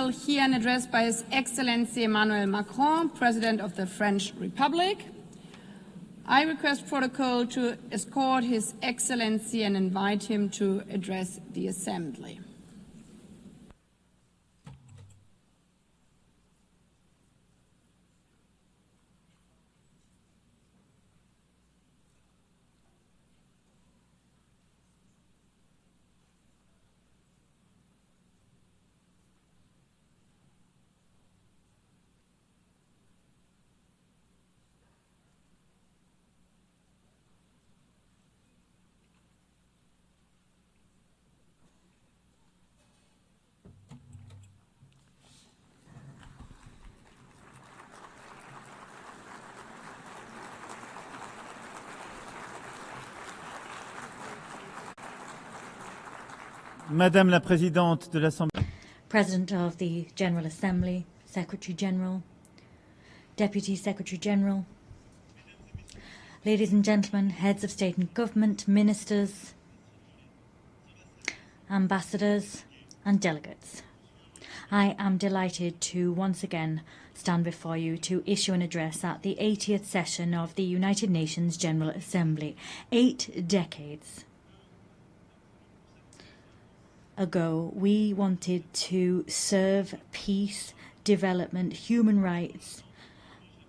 will hear an address by His Excellency Emmanuel Macron, President of the French Republic. I request protocol to escort His Excellency and invite him to address the Assembly. Madame la Présidente de l'Assemblée. President of the General Assembly, Secretary General, Deputy Secretary General, ladies and gentlemen, heads of state and government, ministers, ambassadors and delegates. I am delighted to once again stand before you to issue an address at the 80th session of the United Nations General Assembly. 8 decades ago, we wanted to serve peace, development, human rights,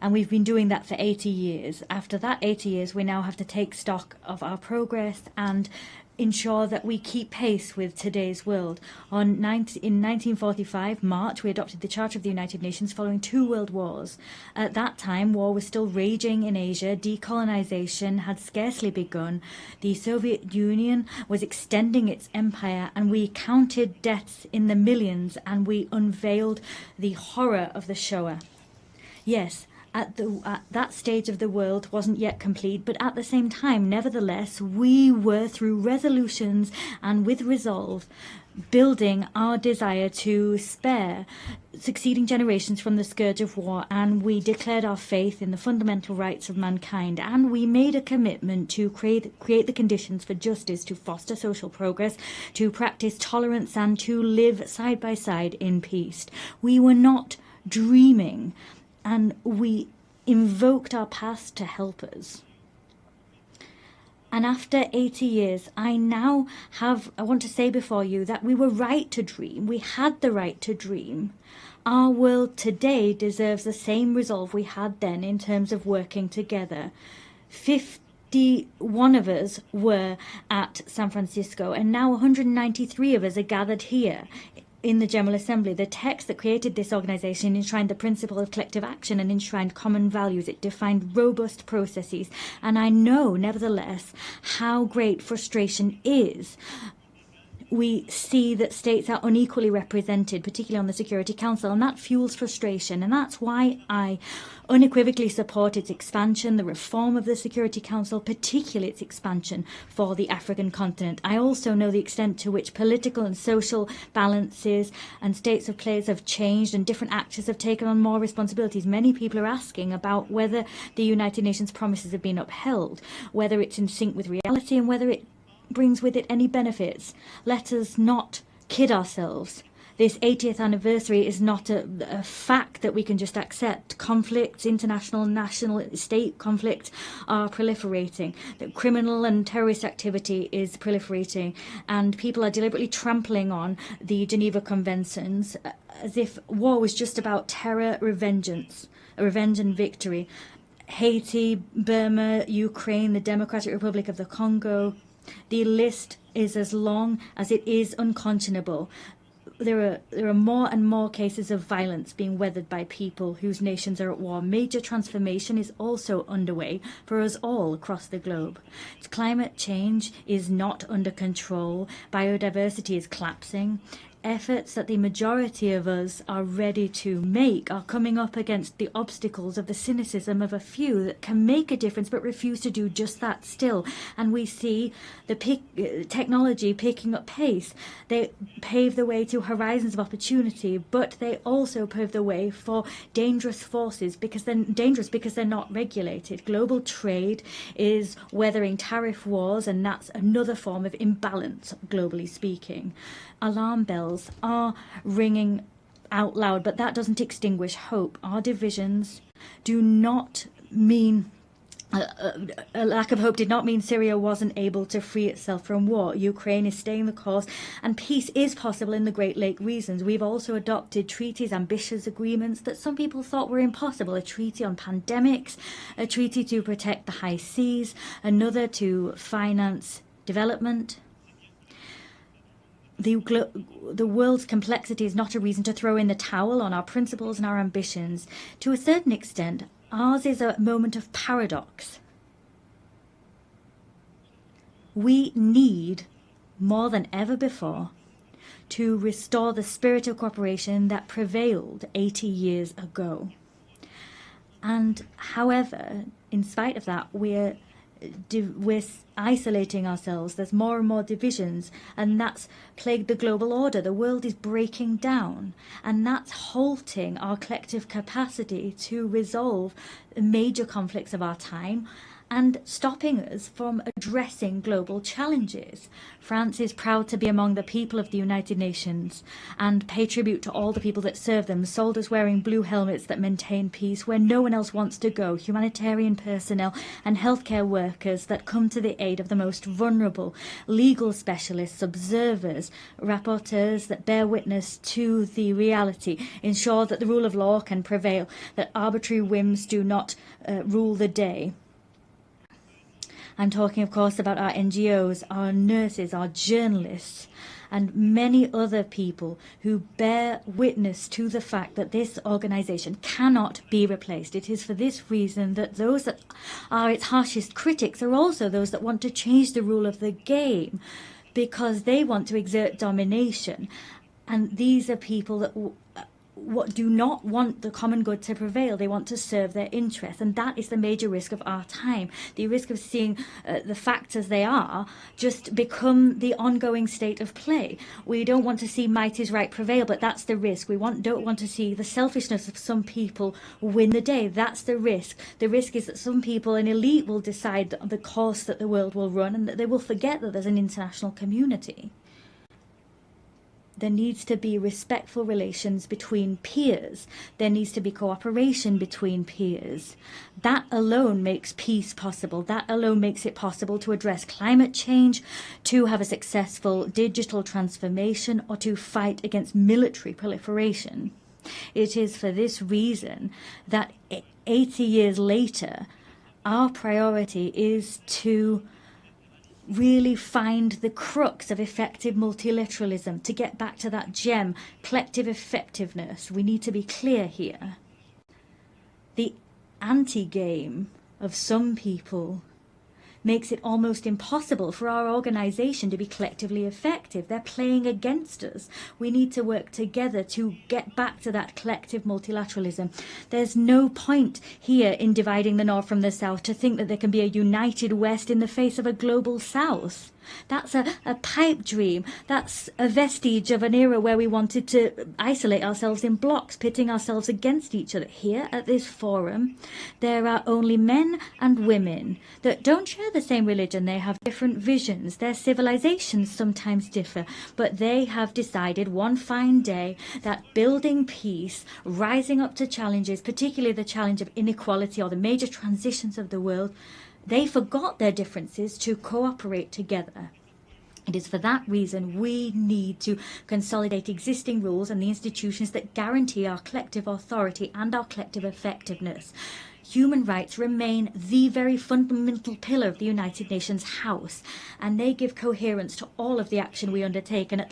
and we've been doing that for 80 years. After that 80 years, we now have to take stock of our progress and ensure that we keep pace with today's world. In 1945, March, we adopted the Charter of the United Nations following 2 world wars. At that time, war was still raging in Asia. Decolonization had scarcely begun. The Soviet Union was extending its empire, and we counted deaths in the millions, and we unveiled the horror of the Shoah. Yes, at that stage of the world wasn't yet complete, but at the same time, nevertheless, we were, through resolutions and with resolve, building our desire to spare succeeding generations from the scourge of war, and we declared our faith in the fundamental rights of mankind, and we made a commitment to create the conditions for justice, to foster social progress, to practice tolerance, and to live side by side in peace. We were not dreaming, and we invoked our past to help us. And after 80 years, I want to say before you that we were right to dream. We had the right to dream. Our world today deserves the same resolve we had then in terms of working together. 51 of us were at San Francisco, and now 193 of us are gathered here in the General Assembly. The text that created this organization enshrined the principle of collective action and enshrined common values. It defined robust processes. And I know, nevertheless, how great frustration is. We see that states are unequally represented, particularly on the Security Council, and that fuels frustration. And that's why I unequivocally support its expansion, the reform of the Security Council, particularly its expansion for the African continent. I also know the extent to which political and social balances and states of place have changed and different actors have taken on more responsibilities. Many people are asking about whether the United Nations promises have been upheld, whether it's in sync with reality, and whether it brings with it any benefits. Let us not kid ourselves. This 80th anniversary is not a fact that we can just accept. Conflicts, international, national, state conflicts are proliferating. The criminal and terrorist activity is proliferating, and people are deliberately trampling on the Geneva Conventions as if war was just about terror, revenge and victory. Haiti, Burma, Ukraine, the Democratic Republic of the Congo. The list is as long as it is unconscionable. There are more and more cases of violence being weathered by people whose nations are at war. Major transformation is also underway for us all across the globe. Climate change is not under control. Biodiversity is collapsing. Efforts that the majority of us are ready to make are coming up against the obstacles of the cynicism of a few that can make a difference but refuse to do just that still. And we see the technology picking up pace. They pave the way to horizons of opportunity, but they also pave the way for dangerous forces because they're not regulated. Global trade is weathering tariff wars, and that's another form of imbalance, globally speaking. Alarm bells are ringing out loud, but that doesn't extinguish hope. Our divisions do not mean a lack of hope did not mean Syria wasn't able to free itself from war. Ukraine is staying the course, and peace is possible in the Great Lake regions. We've also adopted treaties, ambitious agreements that some people thought were impossible. A treaty on pandemics, a treaty to protect the high seas, another to finance development. The world's complexity is not a reason to throw in the towel on our principles and our ambitions. To a certain extent, ours is a moment of paradox. We need, more than ever before, to restore the spirit of cooperation that prevailed 80 years ago. And however, in spite of that, we're isolating ourselves. There's more and more divisions, and that's plagued the global order. The world is breaking down, and that's halting our collective capacity to resolve major conflicts of our time and stopping us from addressing global challenges. France is proud to be among the people of the United Nations and pay tribute to all the people that serve them, soldiers wearing blue helmets that maintain peace where no one else wants to go, humanitarian personnel and healthcare workers that come to the aid of the most vulnerable, legal specialists, observers, rapporteurs that bear witness to the reality, ensure that the rule of law can prevail, that arbitrary whims do not rule the day. I'm talking, of course, about our NGOs, our nurses, our journalists, and many other people who bear witness to the fact that this organisation cannot be replaced. It is for this reason that those that are its harshest critics are also those that want to change the rule of the game, because they want to exert domination. And these are people that do not want the common good to prevail. They want to serve their interests, and that is the major risk of our time. The risk of seeing the facts as they are just become the ongoing state of play. We don't want to see might is right prevail, but that's the risk. We don't want to see the selfishness of some people win the day. That's the risk. The risk is that some people, an elite, will decide the course that the world will run, and that they will forget that there's an international community. There needs to be respectful relations between peers. There needs to be cooperation between peers. That alone makes peace possible. That alone makes it possible to address climate change, to have a successful digital transformation, or to fight against military proliferation. It is for this reason that 80 years later, our priority is to really find the crux of effective multilateralism, to get back to that gem, collective effectiveness. We need to be clear here. The anti-game of some people makes it almost impossible for our organisation to be collectively effective. They're playing against us. We need to work together to get back to that collective multilateralism. There's no point here in dividing the North from the South to think that there can be a united West in the face of a global South. That's a pipe dream. That's a vestige of an era where we wanted to isolate ourselves in blocks, pitting ourselves against each other. Here at this forum, there are only men and women that don't share the same religion. They have different visions. Their civilizations sometimes differ, but they have decided one fine day that building peace, rising up to challenges, particularly the challenge of inequality or the major transitions of the world, they forgot their differences to cooperate together. It is for that reason we need to consolidate existing rules and the institutions that guarantee our collective authority and our collective effectiveness. Human rights remain the very fundamental pillar of the United Nations House, and they give coherence to all of the action we undertake. And at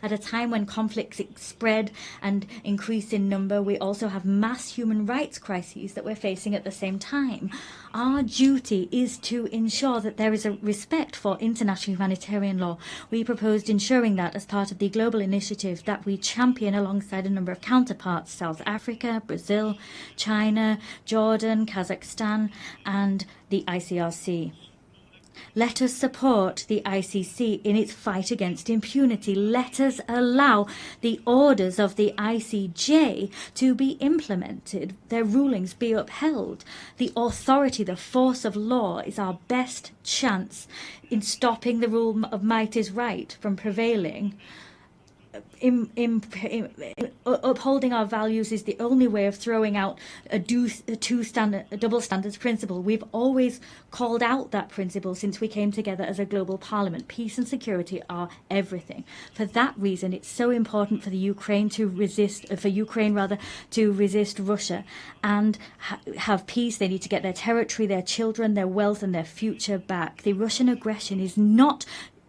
a time when conflicts spread and increase in number, we also have mass human rights crises that we're facing at the same time. Our duty is to ensure that there is a respect for international humanitarian law. We proposed ensuring that as part of the global initiative that we champion alongside a number of counterparts: South Africa, Brazil, China, Jordan, Kazakhstan, and the ICRC. Let us support the ICC in its fight against impunity. Let us allow the orders of the ICJ to be implemented, their rulings be upheld. The authority, the force of law is our best chance in stopping the rule of might is right from prevailing. upholding our values is the only way of throwing out a double standards principle. We've always called out that principle since we came together as a global parliament. Peace and security are everything. For that reason, it's so important for Ukraine to resist Russia and have peace. They need to get their territory, their children, their wealth, and their future back. The Russian aggression is not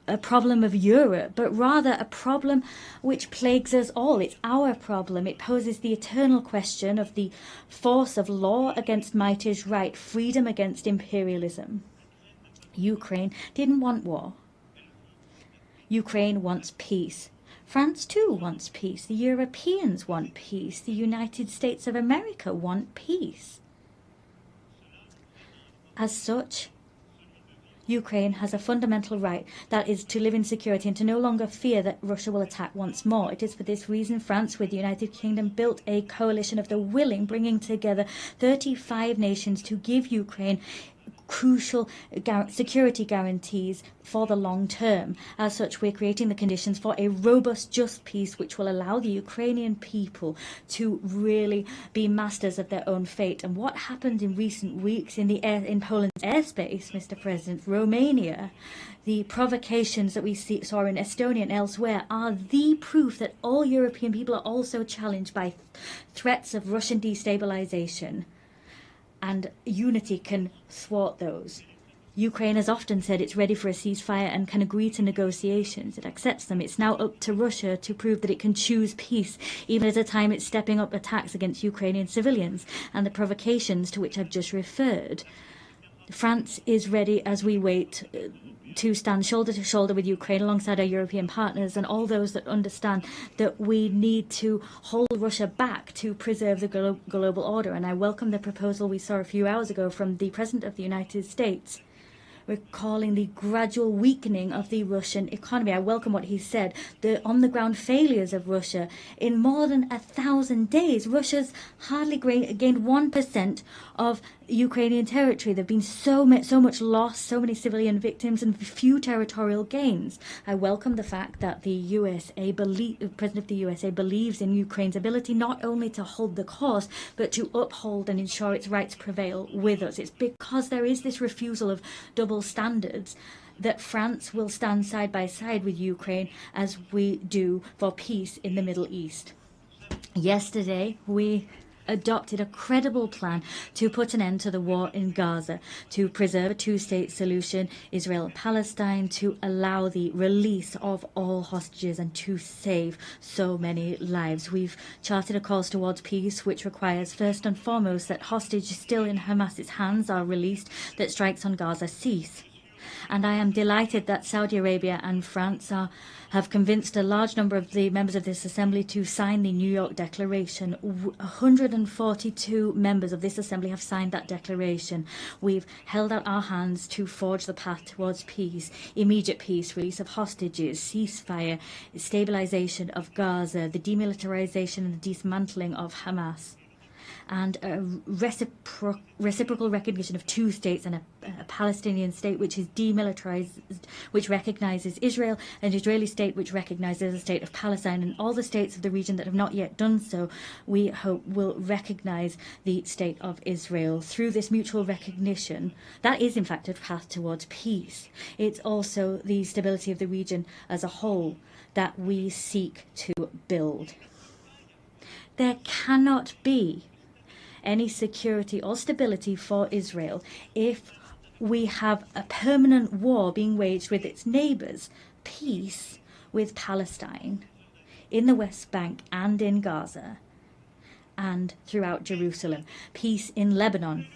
a problem of Europe, but rather a problem which plagues us all. It's our problem. It poses the eternal question of the force of law against might is right, freedom against imperialism. Ukraine didn't want war. Ukraine wants peace. France too wants peace. The Europeans want peace. The United States of America want peace. As such, Ukraine has a fundamental right, that is to live in security and to no longer fear that Russia will attack once more. It is for this reason France, with the United Kingdom, built a coalition of the willing, bringing together 35 nations to give Ukraine crucial security guarantees for the long term. As such, we're creating the conditions for a robust, just peace which will allow the Ukrainian people to really be masters of their own fate. And what happened in recent weeks in Poland's airspace, Mr. President, Romania, the provocations that we saw in Estonia and elsewhere are the proof that all European people are also challenged by threats of Russian destabilization. And unity can thwart those. Ukraine has often said it's ready for a ceasefire and can agree to negotiations. It accepts them. It's now up to Russia to prove that it can choose peace, even at a time it's stepping up attacks against Ukrainian civilians and the provocations to which I've just referred. France is ready as we wait to stand shoulder to shoulder with Ukraine alongside our European partners and all those that understand that we need to hold Russia back to preserve the global order. And I welcome the proposal we saw a few hours ago from the President of the United States, recalling the gradual weakening of the Russian economy. I welcome what he said, the on-the-ground failures of Russia. In more than 1,000 days, Russia's hardly gained 1% of Ukrainian territory. There have been so much loss, so many civilian victims, and few territorial gains. I welcome the fact that the President of the USA believes in Ukraine's ability not only to hold the course, but to uphold and ensure its rights prevail with us. It's because there is this refusal of double standards that France will stand side by side with Ukraine as we do for peace in the Middle East. Yesterday, we adopted a credible plan to put an end to the war in Gaza, to preserve a two-state solution, Israel and Palestine, to allow the release of all hostages and to save so many lives. We've charted a course towards peace, which requires first and foremost that hostages still in Hamas's hands are released, that strikes on Gaza cease. And I am delighted that Saudi Arabia and France have convinced a large number of the members of this assembly to sign the New York Declaration. 142 members of this assembly have signed that declaration. We've held out our hands to forge the path towards peace, immediate peace, release of hostages, ceasefire, stabilization of Gaza, the demilitarization and the dismantling of Hamas, and a reciprocal recognition of two states and a Palestinian state which is demilitarized, which recognizes Israel, an Israeli state which recognizes the state of Palestine, and all the states of the region that have not yet done so, we hope, will recognize the state of Israel. Through this mutual recognition, that is in fact a path towards peace. It's also the stability of the region as a whole that we seek to build. There cannot be any security or stability for Israel if we have a permanent war being waged with its neighbours. Peace with Palestine, in the West Bank and in Gaza, and throughout Jerusalem. Peace in Lebanon.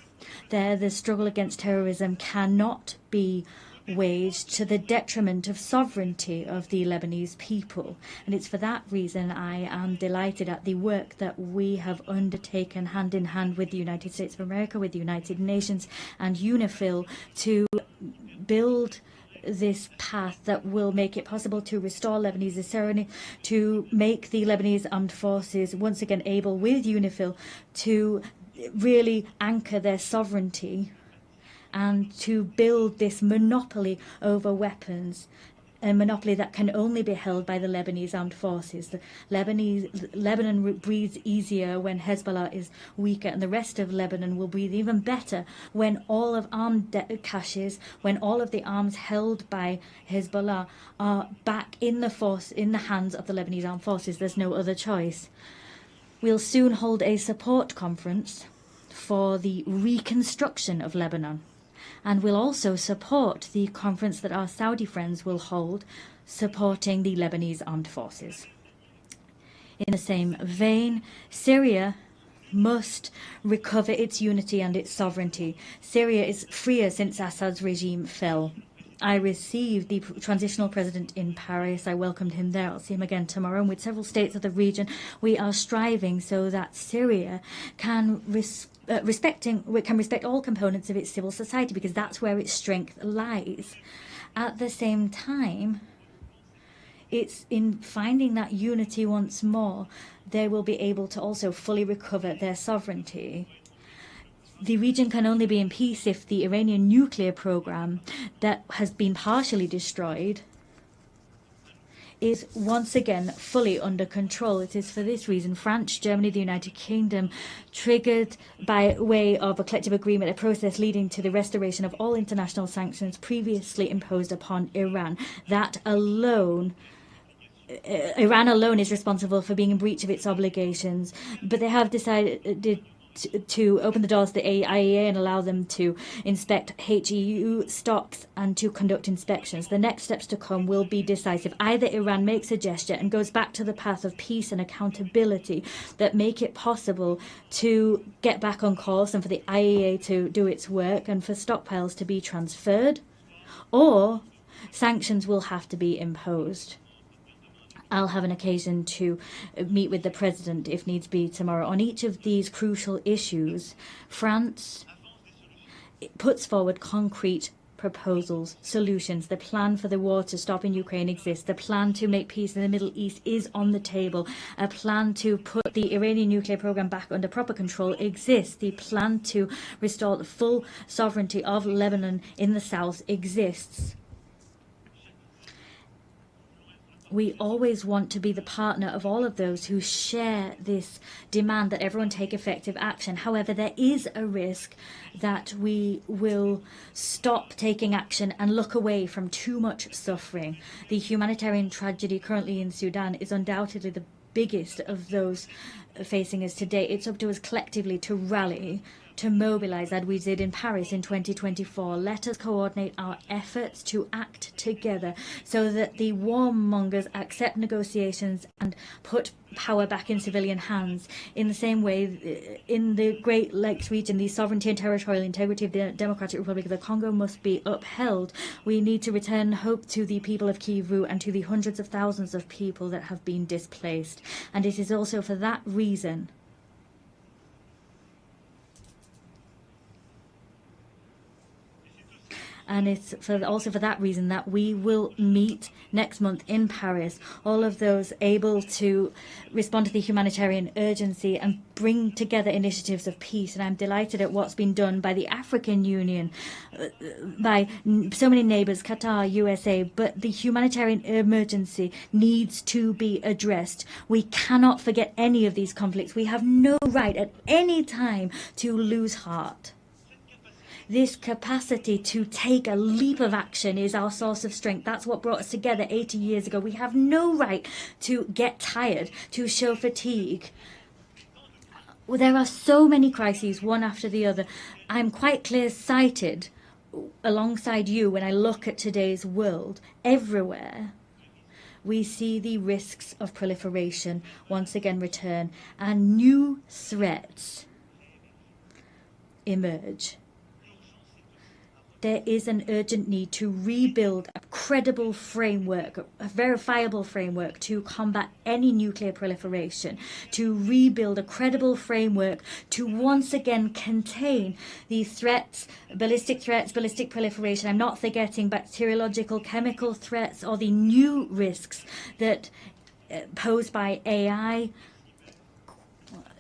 There, the struggle against terrorism cannot be waged to the detriment of sovereignty of the Lebanese people. And it's for that reason I am delighted at the work that we have undertaken hand in hand with the United States of America, with the United Nations and UNIFIL to build this path that will make it possible to restore Lebanese sovereignty, to make the Lebanese armed forces once again able, with UNIFIL, to really anchor their sovereignty and to build this monopoly over weapons a monopoly that can only be held by the Lebanese armed forces. Lebanon breathes easier when Hezbollah is weaker, and the rest of Lebanon will breathe even better when all of armed caches, when all of the arms held by Hezbollah are back in the hands of the Lebanese armed forces. There's no other choice. We'll soon hold a support conference for the reconstruction of Lebanon. And we'll also support the conference that our Saudi friends will hold, supporting the Lebanese armed forces. In the same vein, Syria must recover its unity and its sovereignty. Syria is freer since Assad's regime fell. I received the transitional president in Paris. I welcomed him there. I'll see him again tomorrow. And with several states of the region, we are striving so that Syria can respect all components of its civil society, because that's where its strength lies. At the same time, it's in finding that unity once more, they will be able to also fully recover their sovereignty. The region can only be in peace if the Iranian nuclear program that has been partially destroyed is once again fully under control. It is for this reason France, Germany, the United Kingdom triggered by way of a collective agreement a process leading to the restoration of all international sanctions previously imposed upon Iran. Iran alone is responsible for being in breach of its obligations, but they have decided to open the doors to the IAEA and allow them to inspect HEU stocks and to conduct inspections. The next steps to come will be decisive. Either Iran makes a gesture and goes back to the path of peace and accountability that make it possible to get back on course and for the IAEA to do its work and for stockpiles to be transferred, or sanctions will have to be imposed. I'll have an occasion to meet with the President, if needs be, tomorrow. On each of these crucial issues, France puts forward concrete proposals, solutions. The plan for the war to stop in Ukraine exists. The plan to make peace in the Middle East is on the table. A plan to put the Iranian nuclear program back under proper control exists. The plan to restore the full sovereignty of Lebanon in the south exists. We always want to be the partner of all of those who share this demand that everyone take effective action. However, there is a risk that we will stop taking action and look away from too much suffering. The humanitarian tragedy currently in Sudan is undoubtedly the biggest of those facing us today. It's up to us collectively to rally, to mobilize, as we did in Paris in 2024. Let us coordinate our efforts to act together so that the warmongers accept negotiations and put power back in civilian hands. In the same way, in the Great Lakes region, the sovereignty and territorial integrity of the Democratic Republic of the Congo must be upheld. We need to return hope to the people of Kivu and to the hundreds of thousands of people that have been displaced. And it is also for that reason and it's also for that reason that we will meet next month in Paris, all of those able to respond to the humanitarian urgency and bring together initiatives of peace. And I'm delighted at what's been done by the African Union, by so many neighbours, Qatar, USA, but the humanitarian emergency needs to be addressed. We cannot forget any of these conflicts. We have no right at any time to lose heart. This capacity to take a leap of action is our source of strength. That's what brought us together 80 years ago. We have no right to get tired, to show fatigue. Well, there are so many crises, one after the other. I'm quite clear-sighted alongside you when I look at today's world. Everywhere we see the risks of proliferation once again return and new threats emerge. There is an urgent need to rebuild a credible framework, a verifiable framework to combat any nuclear proliferation, to rebuild a credible framework to once again contain the threats, ballistic proliferation. I'm not forgetting bacteriological, chemical threats or the new risks that posed by AI,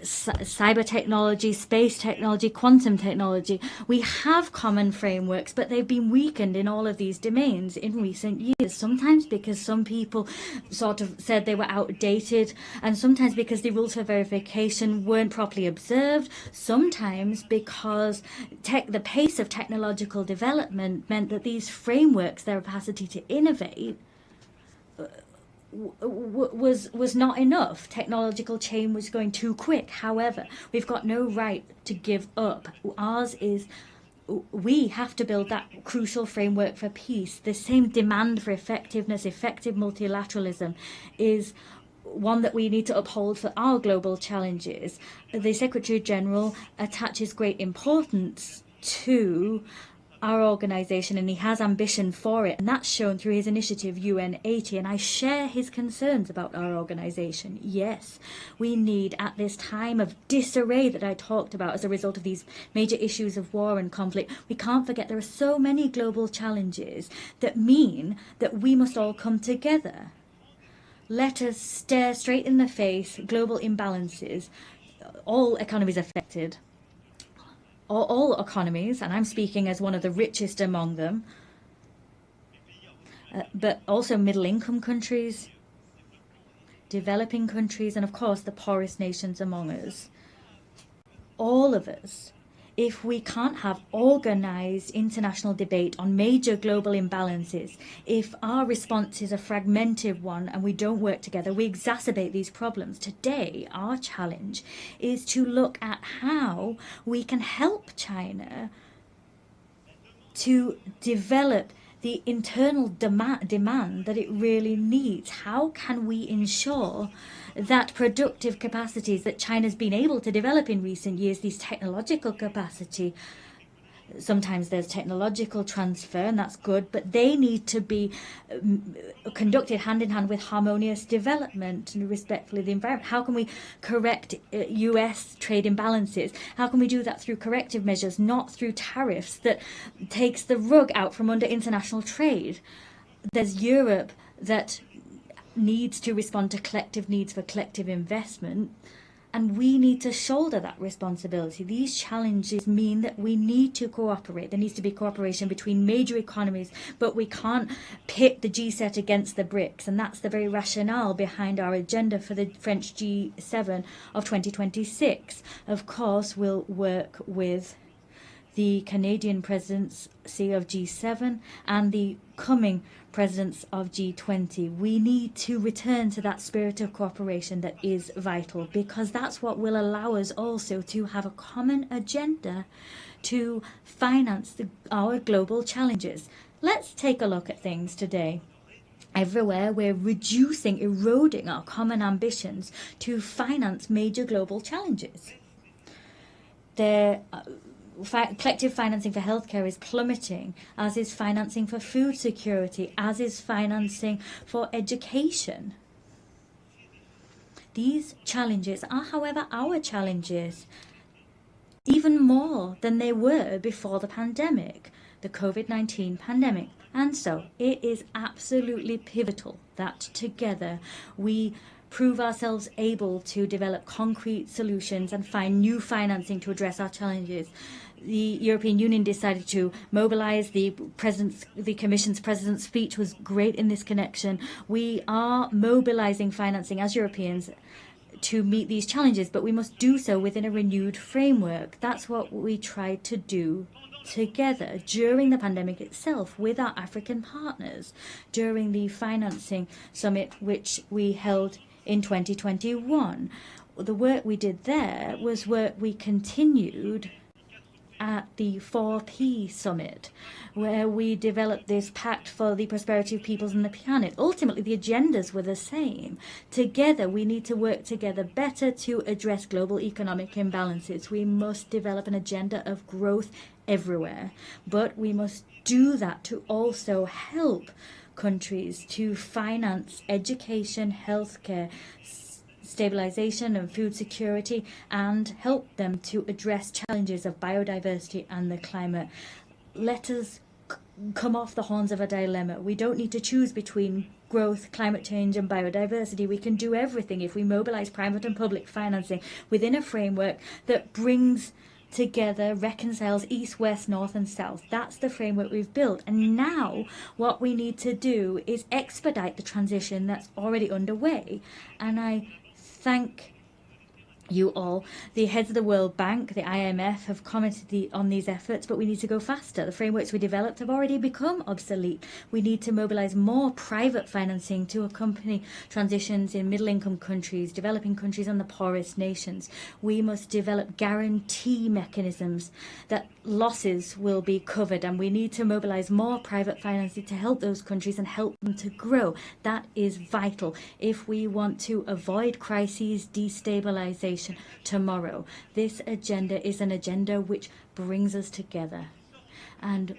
cyber technology, space technology, quantum technology. We have common frameworks, but they've been weakened in all of these domains in recent years, sometimes because some people sort of said they were outdated, and sometimes because the rules for verification weren't properly observed, sometimes because the pace of technological development meant that these frameworks, their capacity to innovate, was not enough. Technological change was going too quick. However, we've got no right to give up. Ours is, we have to build that crucial framework for peace. The same demand for effectiveness, effective multilateralism, is one that we need to uphold for our global challenges. The Secretary General attaches great importance to our organisation, and he has ambition for it, and that's shown through his initiative UN80, and I share his concerns about our organisation. Yes, we need, at this time of disarray that I talked about as a result of these major issues of war and conflict, we can't forget there are so many global challenges that mean that we must all come together. Let us stare straight in the face global imbalances, all economies affected, all economies, and I'm speaking as one of the richest among them, but also middle-income countries, developing countries, and of course the poorest nations among us. All of us, if we can't have organized international debate on major global imbalances, if our response is a fragmented one and we don't work together, we exacerbate these problems. Today, our challenge is to look at how we can help China to develop the internal demand that it really needs. How can we ensure that productive capacities that China's been able to develop in recent years, these technological capacity, sometimes there's technological transfer, and that's good, but they need to be conducted hand in hand with harmonious development and respectfully of the environment. How can we correct US trade imbalances? How can we do that through corrective measures, not through tariffs that takes the rug out from under international trade? There's Europe that needs to respond to collective needs for collective investment, and we need to shoulder that responsibility. These challenges mean that we need to cooperate. There needs to be cooperation between major economies, but we can't pit the G7 against the BRICS, and that's the very rationale behind our agenda for the French G7 of 2026. Of course, we'll work with the Canadian presidency of G7 and the coming presidents of G20. We need to return to that spirit of cooperation that is vital, because that's what will allow us also to have a common agenda to finance our global challenges. Let's take a look at things today. Everywhere we're reducing, eroding our common ambitions to finance major global challenges. Collective financing for healthcare is plummeting, as is financing for food security, as is financing for education. These challenges are, however, our challenges, even more than they were before the pandemic, the COVID-19 pandemic. And so it is absolutely pivotal that together we prove ourselves able to develop concrete solutions and find new financing to address our challenges. The European Union decided to mobilize. The Commission's President's speech was great in this connection. We are mobilizing financing as Europeans to meet these challenges, but we must do so within a renewed framework. That's what we tried to do together during the pandemic itself with our African partners, during the financing summit which we held in 2021. The work we did there was work we continued at the 4P summit, where we developed this pact for the prosperity of peoples and the planet. Ultimately, the agendas were the same. Together, we need to work together better to address global economic imbalances. We must develop an agenda of growth everywhere, but we must do that to also help countries to finance education, healthcare, stabilization and food security, and help them to address challenges of biodiversity and the climate. Let us come off the horns of a dilemma. We don't need to choose between growth, climate change and biodiversity. We can do everything if we mobilise private and public financing within a framework that brings together, reconciles east, west, north and south. That's the framework we've built. And now what we need to do is expedite the transition that's already underway. And I thank you all. The heads of the World Bank, the IMF, have commented on these efforts, but we need to go faster. The frameworks we developed have already become obsolete. We need to mobilise more private financing to accompany transitions in middle-income countries, developing countries and the poorest nations. We must develop guarantee mechanisms that losses will be covered, and we need to mobilise more private financing to help those countries and help them to grow. That is vital if we want to avoid crises, destabilisation tomorrow. This agenda is an agenda which brings us together and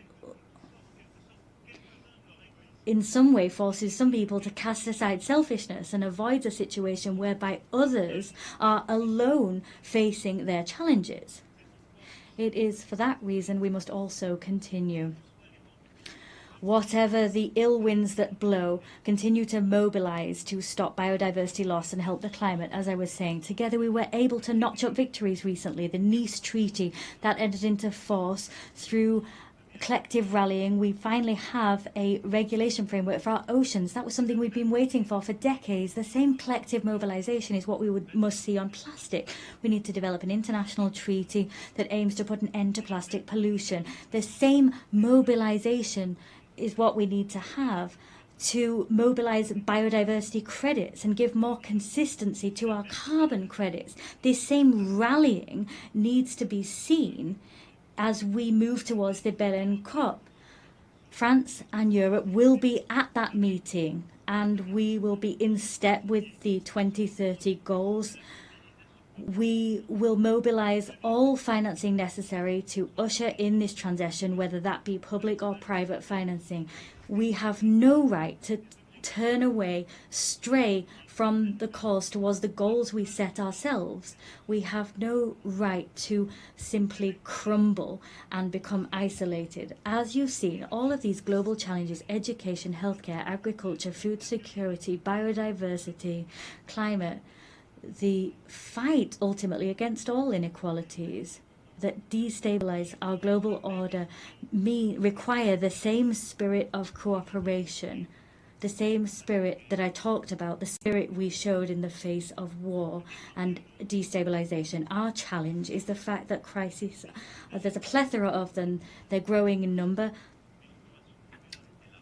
in some way forces some people to cast aside selfishness and avoids a situation whereby others are alone facing their challenges. It is for that reason we must also continue. Whatever the ill winds that blow, continue to mobilise to stop biodiversity loss and help the climate. As I was saying, together we were able to notch up victories recently. The Nice Treaty that entered into force through collective rallying. We finally have a regulation framework for our oceans. That was something we've been waiting for decades. The same collective mobilisation is what we must see on plastic. We need to develop an international treaty that aims to put an end to plastic pollution. The same mobilisation is what we need to have to mobilise biodiversity credits and give more consistency to our carbon credits. This same rallying needs to be seen as we move towards the Berlin COP. France and Europe will be at that meeting and we will be in step with the 2030 goals. We will mobilise all financing necessary to usher in this transition, whether that be public or private financing. We have no right to turn away, stray from the course towards the goals we set ourselves. We have no right to simply crumble and become isolated. As you've seen, all of these global challenges, education, healthcare, agriculture, food security, biodiversity, climate, the fight ultimately against all inequalities that destabilise our global order require the same spirit of cooperation, the same spirit that I talked about, the spirit we showed in the face of war and destabilisation. Our challenge is the fact that crises, there's a plethora of them, they're growing in number.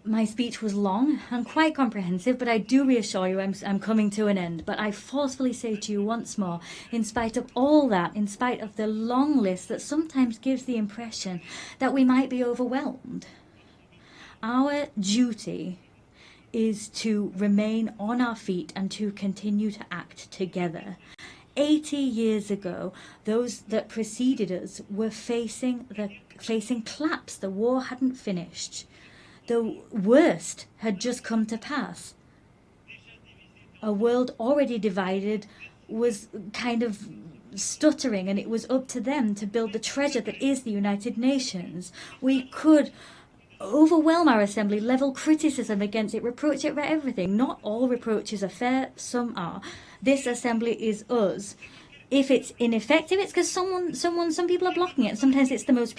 My speech was long and quite comprehensive, but I do reassure you I'm coming to an end. But I forcefully say to you once more, in spite of all that, in spite of the long list that sometimes gives the impression that we might be overwhelmed, our duty is to remain on our feet and to continue to act together. 80 years ago, those that preceded us were facing collapse. The war hadn't finished. The worst had just come to pass. A world already divided was kind of stuttering, and it was up to them to build the treasure that is the United Nations. We could overwhelm our assembly, level criticism against it, reproach it for everything. Not all reproaches are fair, some are. This assembly is us. If it's ineffective, it's because some people are blocking it. And sometimes it's the most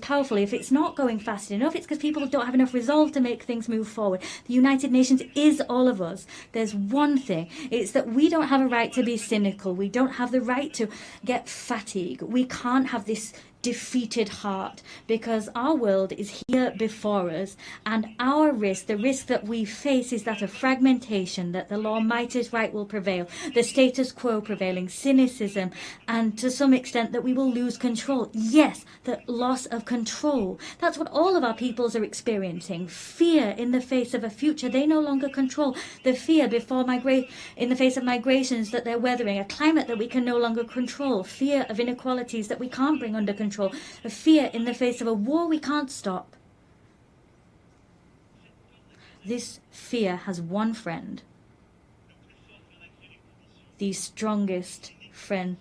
powerful. If it's not going fast enough, it's because people don't have enough resolve to make things move forward. The United Nations is all of us. There's one thing. It's that we don't have a right to be cynical. We don't have the right to get fatigue. We can't have this defeated heart, because our world is here before us, and our risk, the risk that we face, is that of fragmentation, that the law might is right will prevail, the status quo prevailing, cynicism, and to some extent that we will lose control. Yes, the loss of control. That's what all of our peoples are experiencing. Fear in the face of a future they no longer control. The fear in the face of migrations that they're weathering, a climate that we can no longer control, fear of inequalities that we can't bring under control, a fear in the face of a war we can't stop. This fear has one friend, the strongest friend,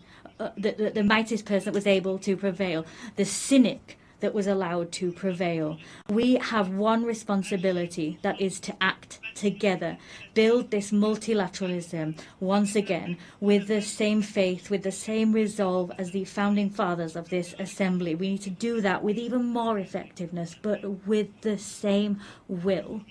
the mightiest person that was able to prevail, the cynic that was allowed to prevail. We have one responsibility, that is to act together, build this multilateralism once again with the same faith, with the same resolve as the founding fathers of this assembly. We need to do that with even more effectiveness, but with the same will.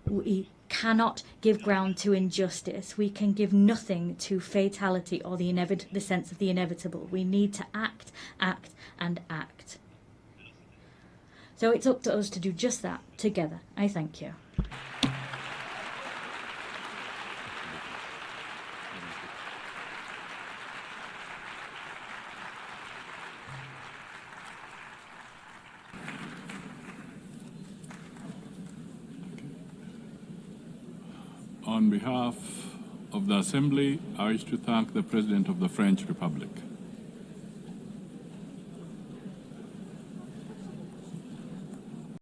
We cannot give ground to injustice. We can give nothing to fatality or the sense of the inevitable. We need to act, act, and act. So it's up to us to do just that together. I thank you. On behalf of the Assembly, I wish to thank the President of the French Republic.